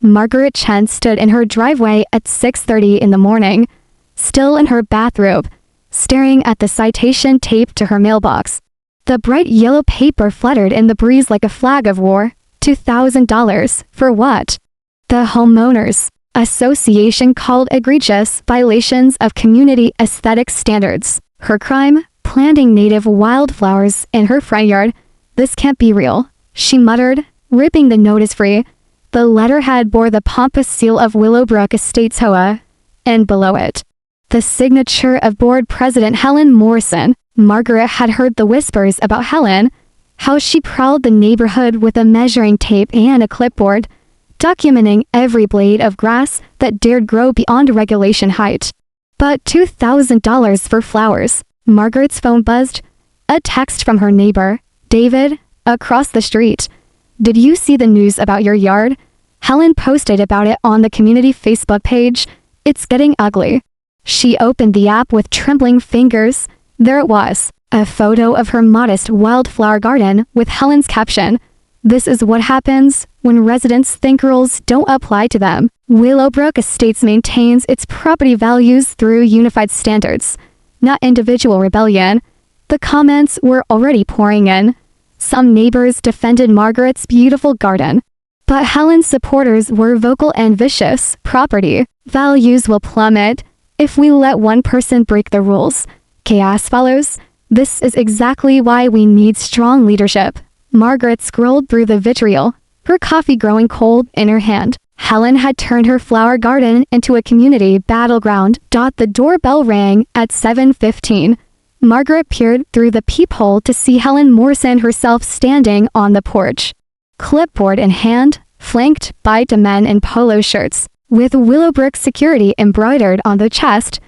Margaret Chen stood in her driveway at 6:30 in the morning, still in her bathrobe, staring at the citation taped to her mailbox. The bright yellow paper fluttered in the breeze like a flag of war. $2,000 for what? The Homeowners Association called egregious violations of community aesthetic standards. Her crime? Planting native wildflowers in her front yard. This can't be real, she muttered, ripping the notice free. The letterhead bore the pompous seal of Willowbrook Estates HOA, and below it, the signature of board president Helen Morrison. Margaret had heard the whispers about Helen, how she prowled the neighborhood with a measuring tape and a clipboard, documenting every blade of grass that dared grow beyond regulation height. But $2,000 for flowers. Margaret's phone buzzed. A text from her neighbor, David, across the street. Did you see the news about your yard? Helen posted about it on the community Facebook page. It's getting ugly. She opened the app with trembling fingers. There it was, a photo of her modest wildflower garden with Helen's caption, "This is what happens when residents think rules don't apply to them." Willowbrook Estates maintains its property values through unified standards, not individual rebellion. The comments were already pouring in. Some neighbors defended Margaret's beautiful garden, but Helen's supporters were vocal and vicious. Property values will plummet if we let one person break the rules. Chaos follows. This is exactly why we need strong leadership. Margaret scrolled through the vitriol, her coffee growing cold in her hand. Helen had turned her flower garden into a community battleground. The doorbell rang at 7:15. Margaret peered through the peephole to see Helen Morrison herself standing on the porch, clipboard in hand, flanked by two men in polo shirts, with Willowbrook security embroidered on the chest.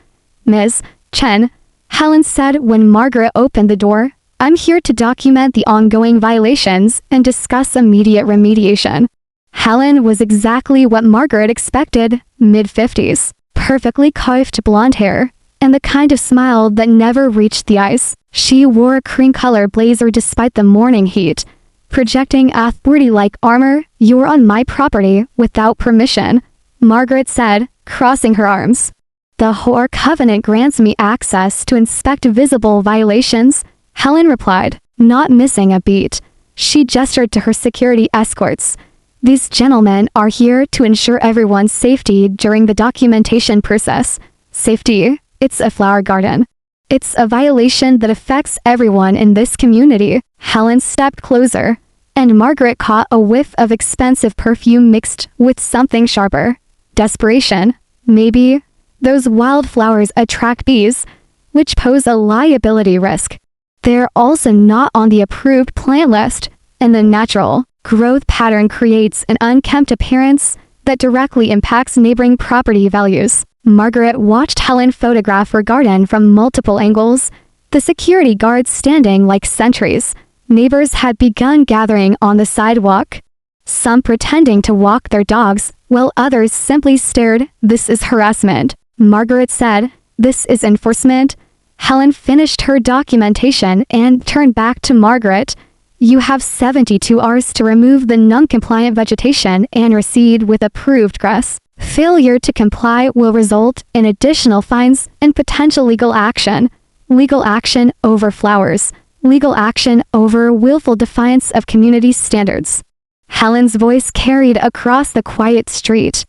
"Ms. Chen," Helen said when Margaret opened the door, "I'm here to document the ongoing violations and discuss immediate remediation." Helen was exactly what Margaret expected, mid-50s, perfectly coiffed blonde hair, and the kind of smile that never reached the eyes. She wore a cream-colored blazer despite the morning heat, projecting authority-like armor. "You're on my property without permission," Margaret said, crossing her arms. "The HOA covenant grants me access to inspect visible violations," Helen replied, not missing a beat. She gestured to her security escorts. "These gentlemen are here to ensure everyone's safety during the documentation process." Safety? It's a flower garden. It's a violation that affects everyone in this community. Helen stepped closer, and Margaret caught a whiff of expensive perfume mixed with something sharper. Desperation, maybe. Those wildflowers attract bees, which pose a liability risk. They're also not on the approved plant list, and the natural growth pattern creates an unkempt appearance that directly impacts neighboring property values. Margaret watched Helen photograph her garden from multiple angles, the security guards standing like sentries. Neighbors had begun gathering on the sidewalk, some pretending to walk their dogs, while others simply stared. "This is harassment," Margaret said. "This is enforcement." Helen finished her documentation and turned back to Margaret. "You have 72 hours to remove the non-compliant vegetation and reseed with approved grass. Failure to comply will result in additional fines and potential legal action. Legal action over flowers. Legal action over willful defiance of community standards." Helen's voice carried across the quiet street,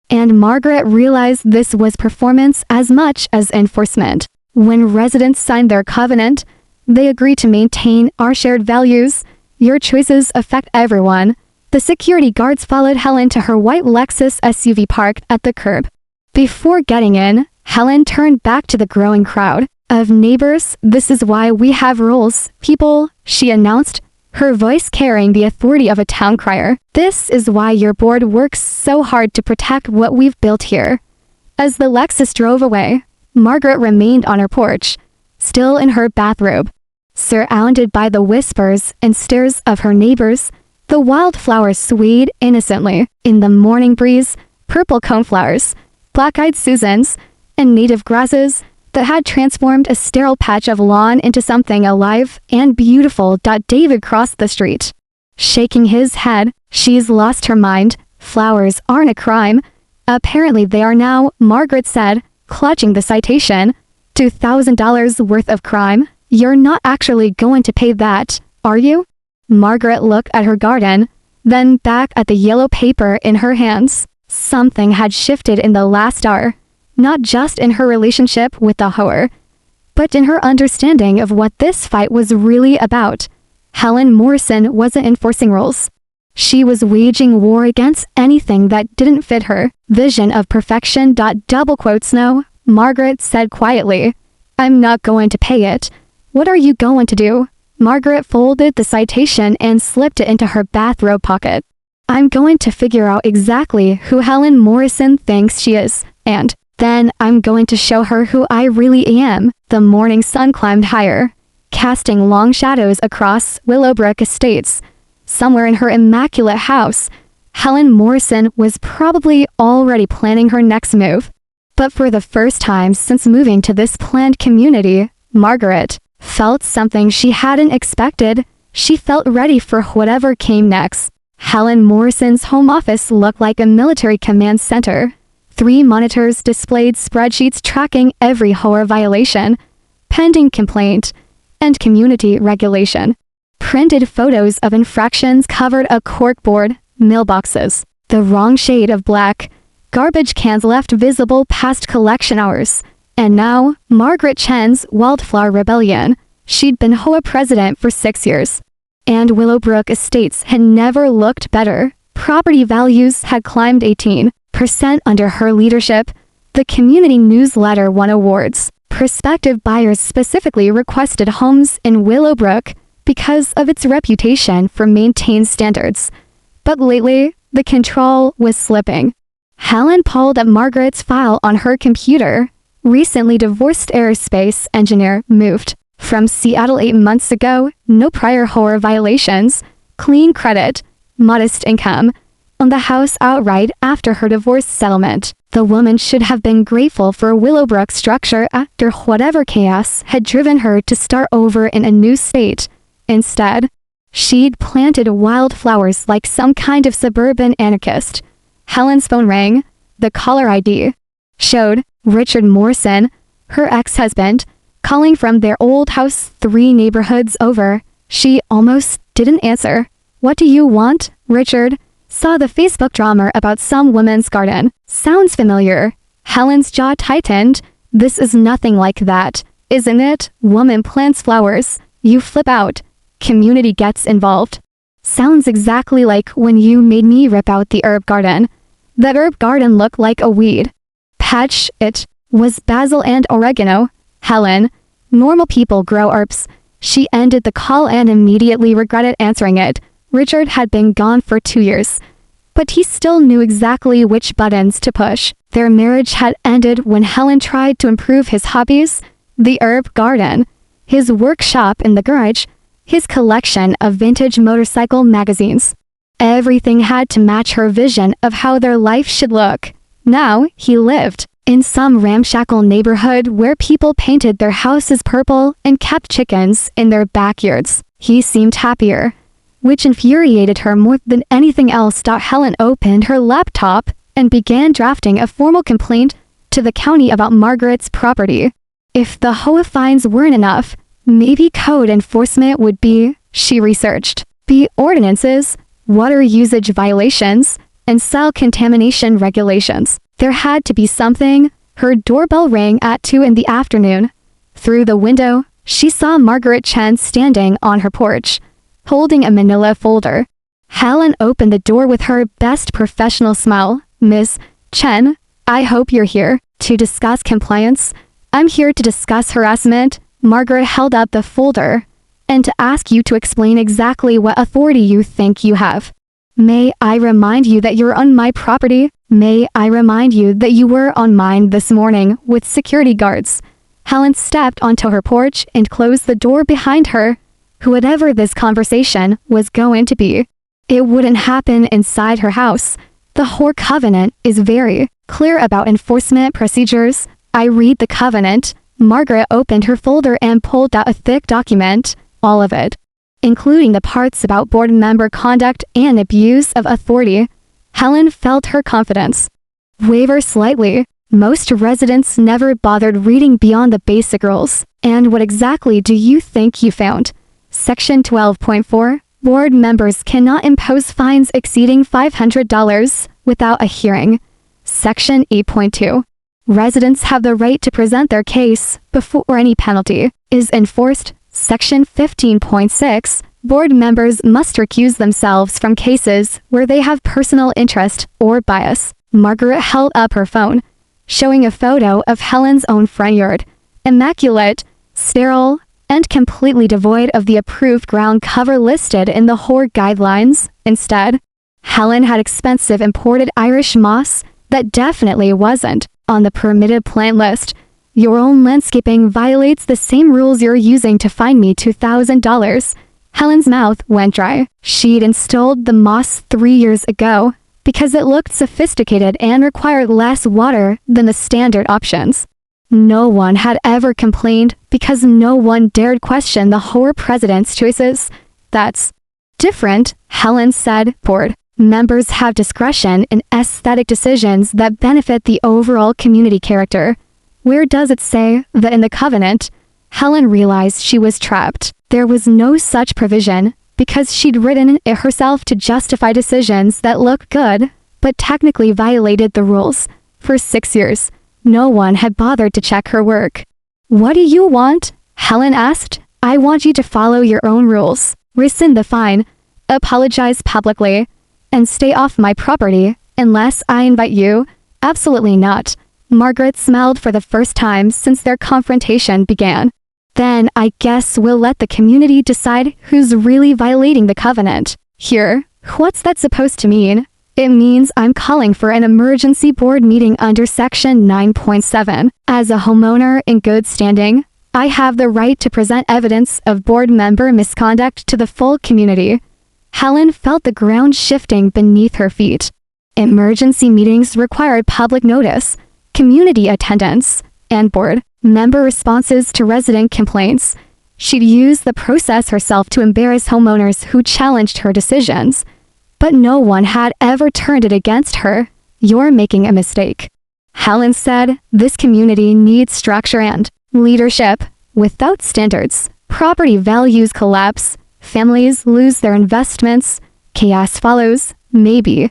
and Margaret realized this was performance as much as enforcement. When residents signed their covenant, they agreed to maintain our shared values. Your choices affect everyone. The security guards followed Helen to her white Lexus SUV parked at the curb. Before getting in, Helen turned back to the growing crowd of neighbors. "This is why we have rules, people," she announced, her voice carrying the authority of a town crier. "This is why your board works so hard to protect what we've built here." As the Lexus drove away, Margaret remained on her porch, still in her bathrobe, surrounded by the whispers and stares of her neighbors. The wildflowers swayed innocently in the morning breeze, purple coneflowers, black-eyed Susans, and native grasses that had transformed a sterile patch of lawn into something alive and beautiful. David crossed the street, shaking his head. "She's lost her mind," Flowers aren't a crime. Apparently they are now, Margaret said, clutching the citation. $2,000 worth of crime? You're not actually going to pay that, are you? Margaret looked at her garden, then back at the yellow paper in her hands. Something had shifted in the last hour, not just in her relationship with the HOA, but in her understanding of what this fight was really about. Helen Morrison wasn't enforcing rules. She was waging war against anything that didn't fit her vision of perfection. No, Margaret said quietly. I'm not going to pay it. What are you going to do? Margaret folded the citation and slipped it into her bathrobe pocket. I'm going to figure out exactly who Helen Morrison thinks she is, and then I'm going to show her who I really am. The morning sun climbed higher, casting long shadows across Willowbrook Estates. Somewhere in her immaculate house, Helen Morrison was probably already planning her next move. But for the first time since moving to this planned community, Margaret felt something she hadn't expected. She felt ready for whatever came next. Helen Morrison's home office looked like a military command center. 3 monitors displayed spreadsheets tracking every HOA violation, pending complaint, and community regulation. Printed photos of infractions covered a corkboard, mailboxes, the wrong shade of black, garbage cans left visible past collection hours. And now, Margaret Chen's wildflower rebellion. She'd been HOA president for 6 years. And Willowbrook Estates had never looked better. Property values had climbed 18% under her leadership. The community newsletter won awards. Prospective buyers specifically requested homes in Willowbrook because of its reputation for maintained standards. But lately, the control was slipping. Helen pulled up Margaret's file on her computer. Recently divorced aerospace engineer moved from Seattle 8 months ago, no prior HOA violations, clean credit, modest income, on the house outright after her divorce settlement. The woman should have been grateful for Willowbrook's structure after whatever chaos had driven her to start over in a new state. Instead, she'd planted wildflowers like some kind of suburban anarchist. Helen's phone rang. The caller ID showed Richard Morrison, her ex-husband, calling from their old house 3 neighborhoods over. She almost didn't answer. What do you want, Richard? Saw the Facebook drama about some woman's garden. Sounds familiar. Helen's jaw tightened. This is nothing like that, isn't it? Woman plants flowers. You flip out. Community gets involved. Sounds exactly like when you made me rip out the herb garden. That herb garden looked like a weed patch. It was basil and oregano. Helen, normal people grow herbs. She ended the call and immediately regretted answering it. Richard had been gone for 2 years, but he still knew exactly which buttons to push. Their marriage had ended when Helen tried to improve his hobbies, the herb garden, his workshop in the garage, his collection of vintage motorcycle magazines. Everything had to match her vision of how their life should look. Now, he lived in some ramshackle neighborhood where people painted their houses purple and kept chickens in their backyards. He seemed happier, which infuriated her more than anything else. Helen opened her laptop and began drafting a formal complaint to the county about Margaret's property. If the HOA fines weren't enough, maybe code enforcement would be, she researched, be ordinances, water usage violations, and cell contamination regulations. There had to be something. Her doorbell rang at 2 in the afternoon. Through the window, she saw Margaret Chen standing on her porch, holding a manila folder. Helen opened the door with her best professional smile. Ms. Chen, I hope you're here to discuss compliance. I'm here to discuss harassment. Margaret held up the folder, and to ask you to explain exactly what authority you think you have. May I remind you that you're on my property? May I remind you that you were on mine this morning with security guards? Helen stepped onto her porch and closed the door behind her. Whatever this conversation was going to be, it wouldn't happen inside her house. The HOA covenant is very clear about enforcement procedures. I read the covenant. Margaret opened her folder and pulled out a thick document, all of it, including the parts about board member conduct and abuse of authority. Helen felt her confidence waver slightly. Most residents never bothered reading beyond the basic rules. And what exactly do you think you found? Section 12.4. Board members cannot impose fines exceeding $500 without a hearing. Section 8.2. Residents have the right to present their case before any penalty is enforced. Section 15.6. Board members must recuse themselves from cases where they have personal interest or bias. Margaret held up her phone, showing a photo of Helen's own front yard. Immaculate, sterile, and completely devoid of the approved ground cover listed in the HOA guidelines. Instead, Helen had expensive imported Irish moss that definitely wasn't on the permitted plant list. Your own landscaping violates the same rules you're using to fine me $2,000. Helen's mouth went dry. She'd installed the moss 3 years ago because it looked sophisticated and required less water than the standard options. No one had ever complained because no one dared question the HOA president's choices. That's different, Helen said. Board members have discretion in aesthetic decisions that benefit the overall community character. Where does it say that in the covenant? Helen realized she was trapped. There was no such provision because she'd written it herself to justify decisions that looked good but technically violated the rules. For 6 years, no one had bothered to check her work. What do you want? Helen asked. I want you to follow your own rules, rescind the fine, apologize publicly, and stay off my property unless I invite you. Absolutely not. Margaret smiled for the first time since their confrontation began. Then I guess we'll let the community decide who's really violating the covenant. Here, what's that supposed to mean? It means I'm calling for an emergency board meeting under Section 9.7. As a homeowner in good standing, I have the right to present evidence of board member misconduct to the full community. Helen felt the ground shifting beneath her feet. Emergency meetings required public notice, community attendance, and board member responses to resident complaints. She'd used the process herself to embarrass homeowners who challenged her decisions. But no one had ever turned it against her. You're making a mistake. Helen said, this community needs structure and leadership. Without standards, property values collapse, families lose their investments, chaos follows. Maybe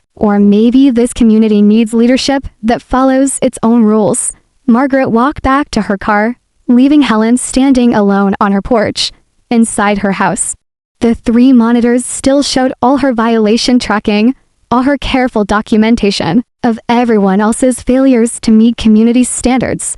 this community needs leadership that follows its own rules. Margaret walked back to her car, leaving Helen standing alone on her porch, inside her house. The 3 monitors still showed all her violation tracking, all her careful documentation of everyone else's failures to meet community standards.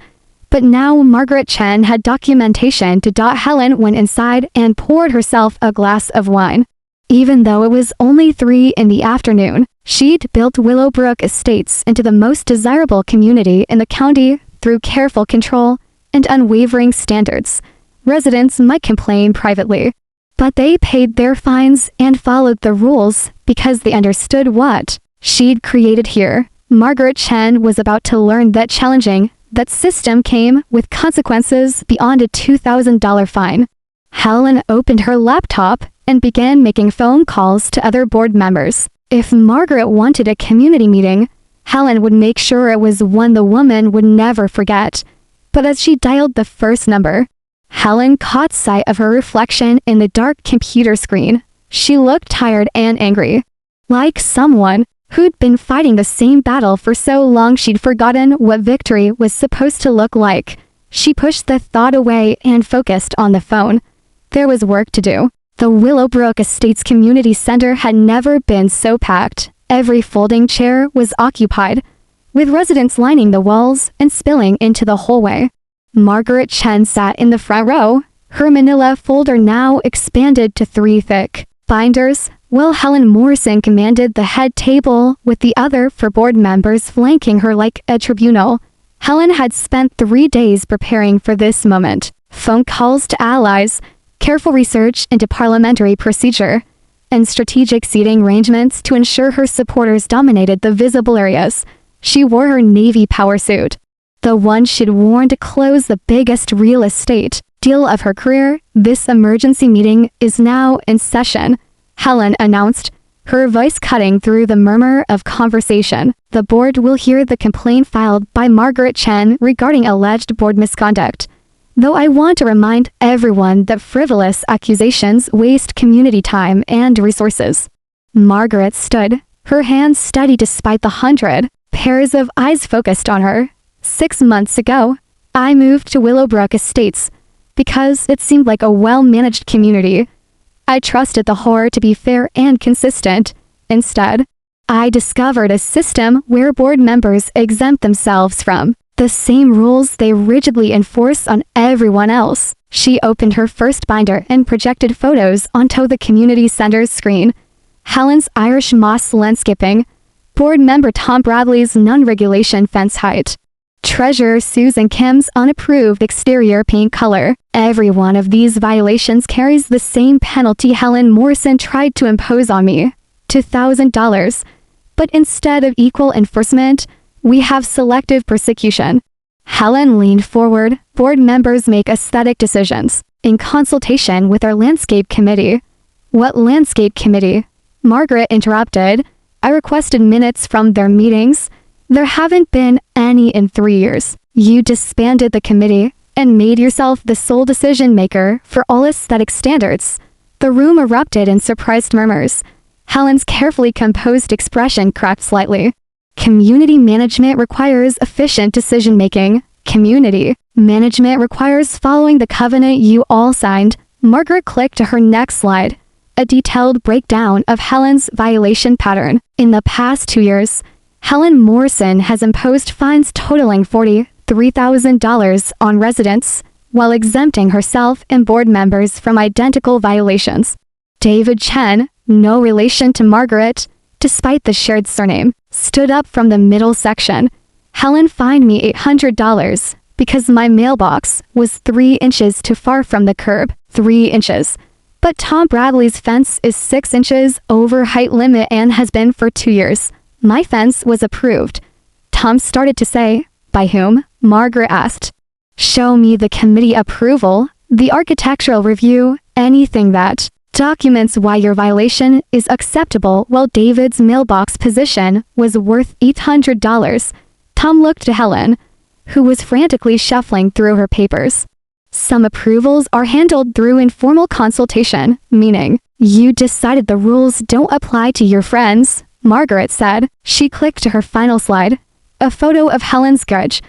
But now Margaret Chen had documentation to dot. Helen went inside and poured herself a glass of wine. Even though it was only 3 in the afternoon, she'd built Willowbrook Estates into the most desirable community in the county through careful control and unwavering standards. Residents might complain privately, but they paid their fines and followed the rules because they understood what she'd created here. Margaret Chen was about to learn that challenging that system came with consequences beyond a $2,000 fine. Helen opened her laptop and began making phone calls to other board members. If Margaret wanted a community meeting, Helen would make sure it was one the woman would never forget. But as she dialed the first number, Helen caught sight of her reflection in the dark computer screen. She looked tired and angry, like someone who'd been fighting the same battle for so long she'd forgotten what victory was supposed to look like. She pushed the thought away and focused on the phone. There was work to do. The Willowbrook Estates Community Center had never been so packed. Every folding chair was occupied, with residents lining the walls and spilling into the hallway. Margaret Chen sat in the front row, her manila folder now expanded to 3 thick binders, while Helen Morrison commanded the head table with the other 4 board members flanking her like a tribunal. Helen had spent 3 days preparing for this moment. Phone calls to allies, careful research into parliamentary procedure, and strategic seating arrangements to ensure her supporters dominated the visible areas. She wore her navy power suit, the one she'd worn to close the biggest real estate deal of her career. This emergency meeting is now in session, Helen announced, her voice cutting through the murmur of conversation. The board will hear the complaint filed by Margaret Chen regarding alleged board misconduct. Though I want to remind everyone that frivolous accusations waste community time and resources. Margaret stood, her hands steady despite the 100 pairs of eyes focused on her. 6 months ago, I moved to Willowbrook Estates because it seemed like a well-managed community. I trusted the HOA to be fair and consistent. Instead, I discovered a system where board members exempt themselves from the same rules they rigidly enforce on everyone else. She opened her first binder and projected photos onto the community center's screen. Helen's Irish moss landscaping, board member Tom Bradley's non-regulation fence height, Treasurer Susan Kim's unapproved exterior paint color. Every one of these violations carries the same penalty Helen Morrison tried to impose on me, $2,000. But instead of equal enforcement, we have selective persecution. Helen leaned forward. Board members make aesthetic decisions in consultation with our landscape committee. What landscape committee? Margaret interrupted. I requested minutes from their meetings. There haven't been any in 3 years. You disbanded the committee and made yourself the sole decision maker for all aesthetic standards. The room erupted in surprised murmurs. Helen's carefully composed expression cracked slightly. Community management requires efficient decision-making. Community management requires following the covenant you all signed. Margaret clicked to her next slide, a detailed breakdown of Helen's violation pattern. In the past 2 years, Helen Morrison has imposed fines totaling $43,000 on residents, while exempting herself and board members from identical violations. David Chen, no relation to Margaret, despite the shared surname, stood up from the middle section. Helen fined me $800 because my mailbox was 3 inches too far from the curb. 3 inches. But Tom Bradley's fence is 6 inches over height limit and has been for 2 years. My fence was approved. Tom started to say, by whom? Margaret asked. Show me the committee approval, the architectural review, anything that documents why your violation is acceptable. While David's mailbox position was worth $800. Tom looked to Helen, who was frantically shuffling through her papers. Some approvals are handled through informal consultation, meaning, you decided the rules don't apply to your friends, Margaret said. She clicked to her final slide, a photo of Helen's garage.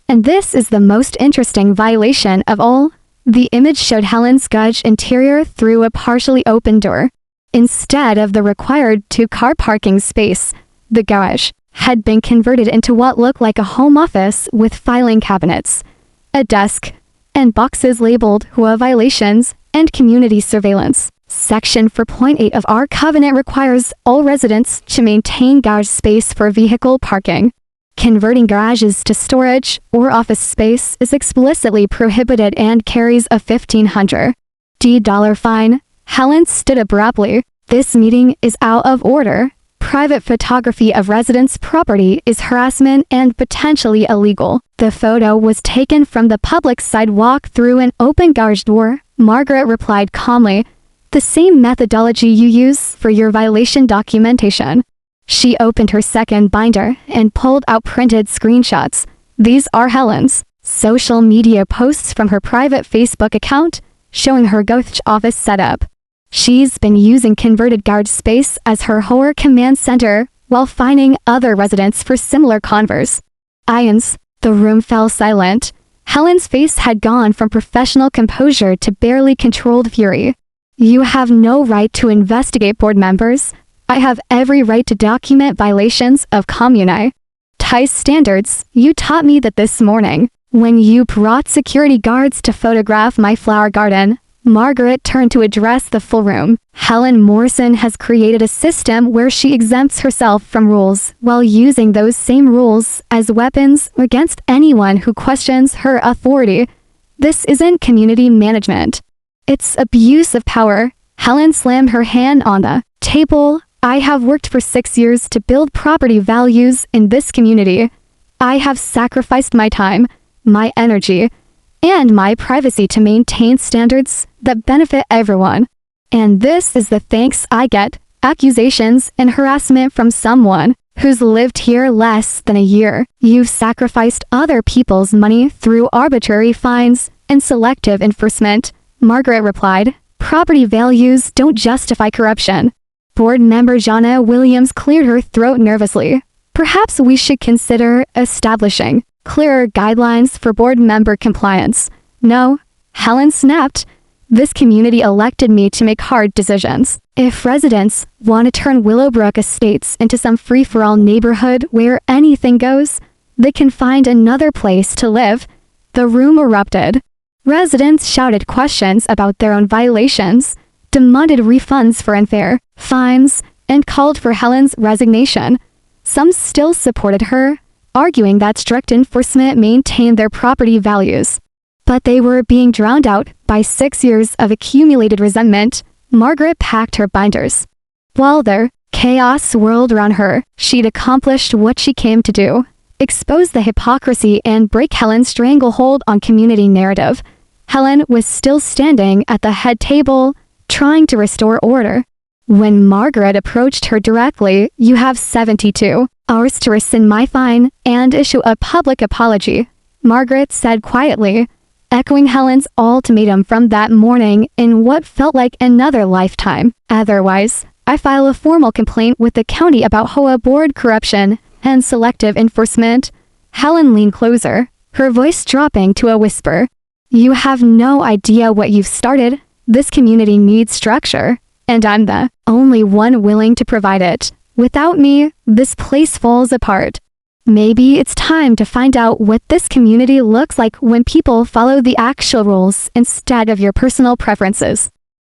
And this is the most interesting violation of all. The image showed Helen's garage interior through a partially open door. Instead of the required 2-car parking space, the garage had been converted into what looked like a home office with filing cabinets, a desk, and boxes labeled HOA violations and community surveillance. Section 4.8 of our covenant requires all residents to maintain garage space for vehicle parking. Converting garages to storage or office space is explicitly prohibited and carries a $1,500 fine. Helen stood abruptly. This meeting is out of order. Private photography of residents' property is harassment and potentially illegal. The photo was taken from the public sidewalk through an open garage door. Margaret replied calmly, the same methodology you use for your violation documentation. She opened her second binder and pulled out printed screenshots. These are Helen's social media posts from her private Facebook account, showing her garage office setup. She's been using converted garage space as her HOA command center while finding other residents for similar converse. The room fell silent. Helen's face had gone from professional composure to barely controlled fury. You have no right to investigate board members. I have every right to document violations of community standards. You taught me that this morning, when you brought security guards to photograph my flower garden. Margaret turned to address the full room. Helen Morrison has created a system where she exempts herself from rules while using those same rules as weapons against anyone who questions her authority. This isn't community management. It's abuse of power. Helen slammed her hand on the table. I have worked for 6 years to build property values in this community. I have sacrificed my time, my energy, and my privacy to maintain standards that benefit everyone. And this is the thanks I get. accusations and harassment from someone who's lived here less than a year. You've sacrificed other people's money through arbitrary fines and selective enforcement, Margaret replied. Property values don't justify corruption. Board member Jana Williams cleared her throat nervously. Perhaps we should consider establishing clearer guidelines for board member compliance. No, Helen snapped. This community elected me to make hard decisions. If residents want to turn Willowbrook Estates into some free-for-all neighborhood where anything goes, they can find another place to live. The room erupted. Residents shouted questions about their own violations, demanded refunds for unfair fines, and called for Helen's resignation. Some still supported her, arguing that strict enforcement maintained their property values. But they were being drowned out by 6 years of accumulated resentment. Margaret packed her binders. While their chaos swirled around her, she'd accomplished what she came to do: expose the hypocrisy and break Helen's stranglehold on community narrative. Helen was still standing at the head table, trying to restore order. When Margaret approached her directly, "You have 72 hours to rescind my fine and issue a public apology," Margaret said quietly, echoing Helen's ultimatum from that morning in what felt like another lifetime. "Otherwise, I file a formal complaint with the county about HOA board corruption and selective enforcement." Helen leaned closer, her voice dropping to a whisper. "You have no idea what you've started. This community needs structure, and I'm the only one willing to provide it. Without me, this place falls apart. Maybe it's time to find out what this community looks like when people follow the actual rules instead of your personal preferences."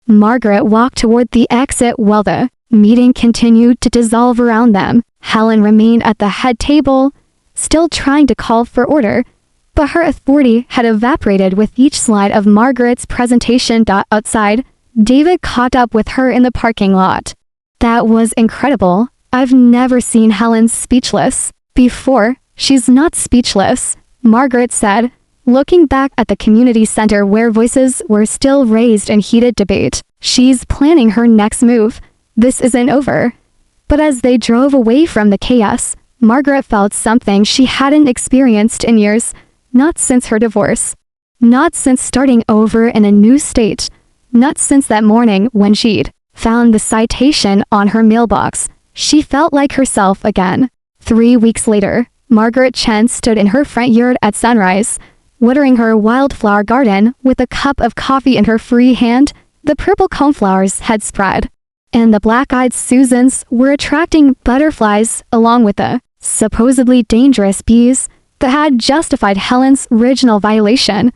Margaret walked toward the exit while the meeting continued to dissolve around them. Helen remained at the head table, still trying to call for order, but her authority had evaporated with each slide of Margaret's presentation. Outside, David caught up with her in the parking lot. "That was incredible. I've never seen Helen speechless before." "She's not speechless," Margaret said, looking back at the community center where voices were still raised in heated debate. "She's planning her next move. This isn't over." But as they drove away from the chaos, Margaret felt something she hadn't experienced in years, not since her divorce, not since starting over in a new state, not since that morning when she'd found the citation on her mailbox. She felt like herself again. 3 weeks later, Margaret Chen stood in her front yard at sunrise, watering her wildflower garden with a cup of coffee in her free hand. The purple coneflowers had spread, and the black-eyed Susans were attracting butterflies along with the supposedly dangerous bees that had justified Helen's original violation.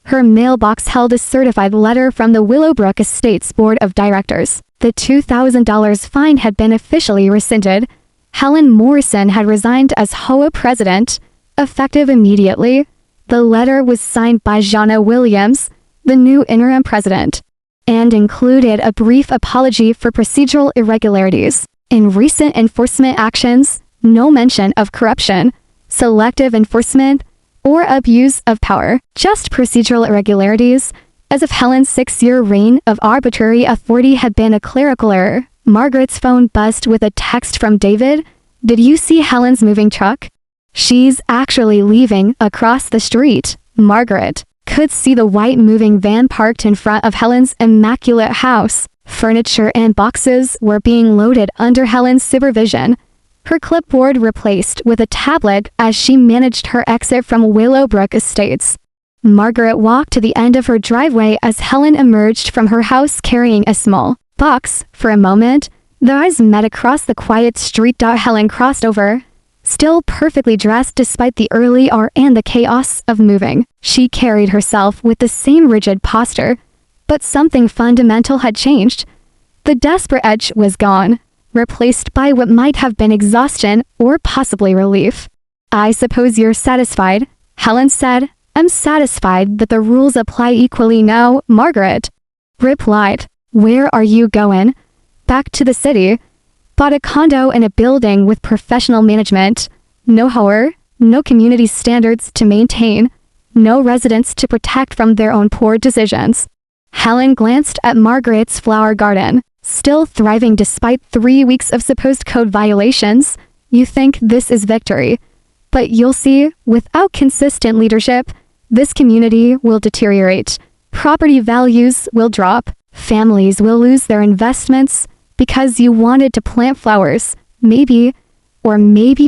Her mailbox held a certified letter from the Willowbrook Estates Board of Directors. The $2,000 fine had been officially rescinded. Helen Morrison had resigned as HOA president, effective immediately. The letter was signed by Jana Williams, the new interim president, and included a brief apology for procedural irregularities in recent enforcement actions, no mention of corruption, selective enforcement, or abuse of power, just procedural irregularities, as if Helen's 6-year reign of arbitrary authority had been a clerical error. Margaret's phone buzzed with a text from David. "Did you see Helen's moving truck? She's actually leaving across the street." Margaret could see the white moving van parked in front of Helen's immaculate house. Furniture and boxes were being loaded under Helen's supervision, her clipboard replaced with a tablet as she managed her exit from Willowbrook Estates. Margaret walked to the end of her driveway as Helen emerged from her house carrying a small box. For a moment, their eyes met across the quiet street. Helen crossed over, still perfectly dressed despite the early hour and the chaos of moving. She carried herself with the same rigid posture, but something fundamental had changed. The desperate edge was gone, replaced by what might have been exhaustion or possibly relief. "I suppose you're satisfied," Helen said. "I'm satisfied that the rules apply equally now," Margaret replied. "Where are you going?" "Back to the city. Bought a condo in a building with professional management. No HOA, no community standards to maintain, no residents to protect from their own poor decisions." Helen glanced at Margaret's flower garden. still thriving despite 3 weeks of supposed code violations. You think this is victory. But you'll see, without consistent leadership, this community will deteriorate. Property values will drop. Families will lose their investments because you wanted to plant flowers. Maybe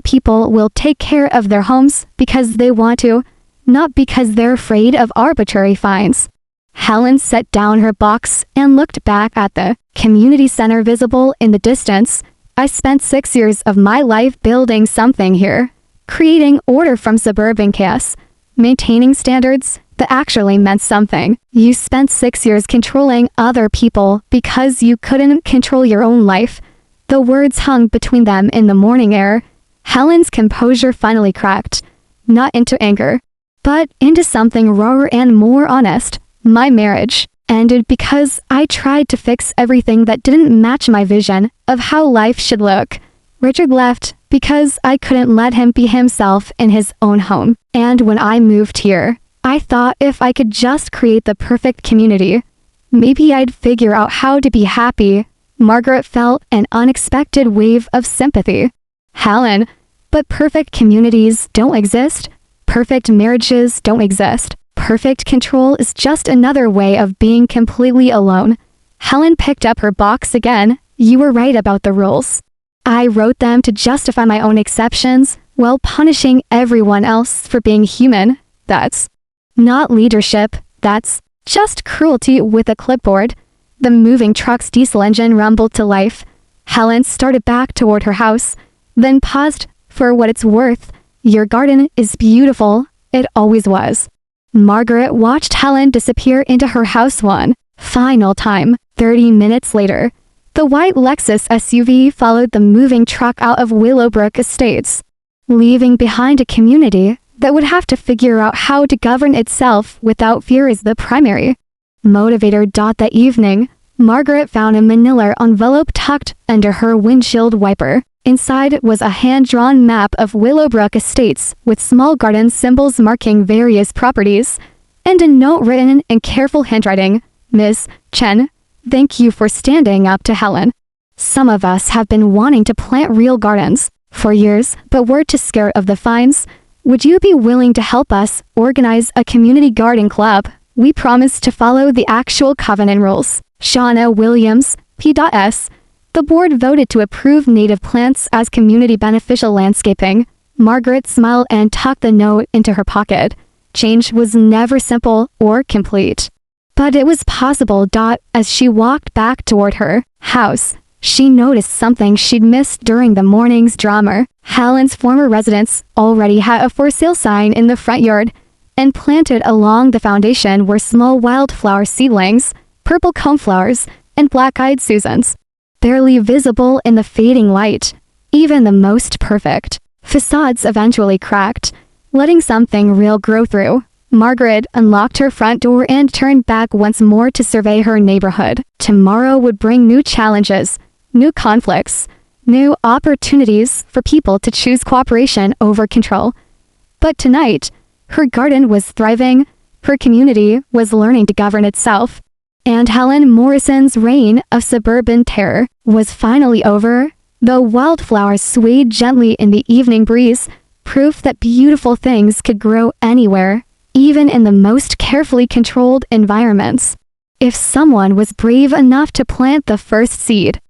people will take care of their homes because they want to, not because they're afraid of arbitrary fines. Helen set down her box and looked back at the community center visible in the distance. I spent 6 years of my life building something here, creating order from suburban chaos, maintaining standards that actually meant something. You spent 6 years controlling other people because you couldn't control your own life. The words hung between them in the morning air. Helen's composure finally cracked, not into anger, but into something rawer and more honest. My marriage ended because I tried to fix everything that didn't match my vision of how life should look. Richard left because I couldn't let him be himself in his own home. And when I moved here, I thought if I could just create the perfect community, maybe I'd figure out how to be happy. Margaret felt an unexpected wave of sympathy. Helen, but perfect communities don't exist. Perfect marriages don't exist. Perfect control is just another way of being completely alone. Helen picked up her box again. You were right about the rules. I wrote them to justify my own exceptions while punishing everyone else for being human. That's not leadership. That's just cruelty with a clipboard. The moving truck's diesel engine rumbled to life. Helen started back toward her house, then paused. For what it's worth, your garden is beautiful. It always was. Margaret watched Helen disappear into her house one final time. 30 minutes later, the white Lexus SUV followed the moving truck out of Willowbrook Estates, leaving behind a community that would have to figure out how to govern itself without fear as the primary motivator. That evening, Margaret found a manila envelope tucked under her windshield wiper. Inside was a hand-drawn map of Willowbrook Estates with small garden symbols marking various properties, and a note written in careful handwriting. Ms. Chen, thank you for standing up to Helen. Some of us have been wanting to plant real gardens for years, but we're too scared of the fines. Would you be willing to help us organize a community garden club? We promise to follow the actual covenant rules. Shauna Williams, P.S. The board voted to approve native plants as community beneficial landscaping. Margaret smiled and tucked the note into her pocket. Change was never simple or complete, but it was possible. As she walked back toward her house, she noticed something she'd missed during the morning's drama. Helen's former residence already had a for sale sign in the front yard, and planted along the foundation were small wildflower seedlings, purple coneflowers, and black-eyed Susans, barely visible in the fading light. Even the most perfect facades eventually cracked, letting something real grow through. Margaret unlocked her front door and turned back once more to survey her neighborhood. Tomorrow would bring new challenges, new conflicts, new opportunities for people to choose cooperation over control. But tonight, her garden was thriving, her community was learning to govern itself, and Helen Morrison's reign of suburban terror was finally over. The wildflowers swayed gently in the evening breeze, proof that beautiful things could grow anywhere, even in the most carefully controlled environments, if someone was brave enough to plant the first seed.